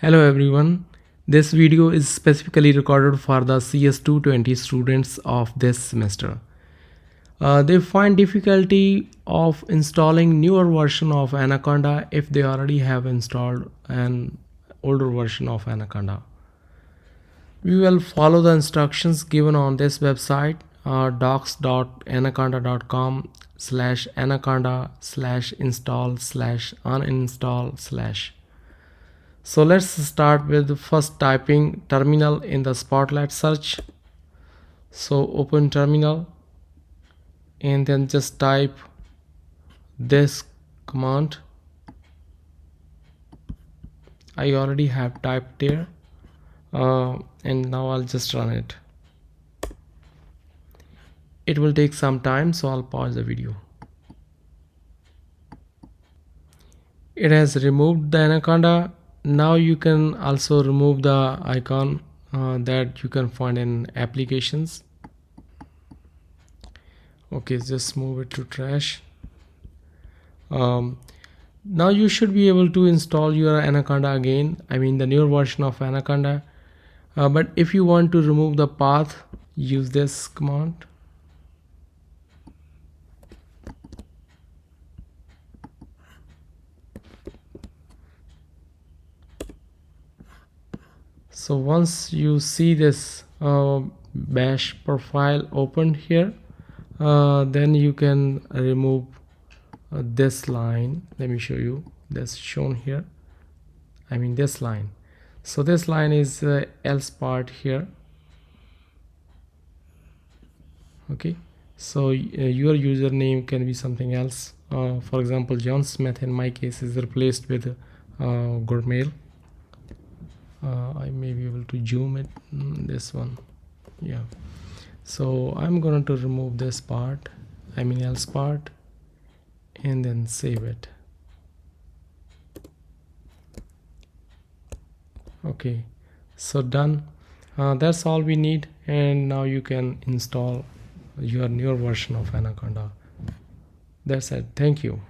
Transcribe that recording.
Hello everyone. This video is specifically recorded for the CS220 students of this semester. They find difficulty of installing newer version of Anaconda if they already have installed an older version of Anaconda. We will follow the instructions given on this website docs.anaconda.com/anaconda/install/uninstall/. So let's start with first typing terminal in the Spotlight search. So open terminal and then just type this command. I already have typed there and now I'll just run it. It will take some time, so I'll pause the video. It has removed the Anaconda. Now you can also remove the icon that you can find in applications. Okay, just move it to trash. Now you should be able to install your Anaconda again, I mean the newer version of Anaconda. But if you want to remove the path, use this command. So once you see this bash profile opened here, then you can remove this line. Let me show you this shown here, I mean this line. So this line is else part here. Okay, so your username can be something else. For example, John Smith in my case is replaced with Gourmet. I may be able to zoom it, this one. Yeah, so I'm going to remove this part, I mean else part, and then save it. Okay, so done. That's all we need, and now you can install your newer version of Anaconda. That's it. Thank you.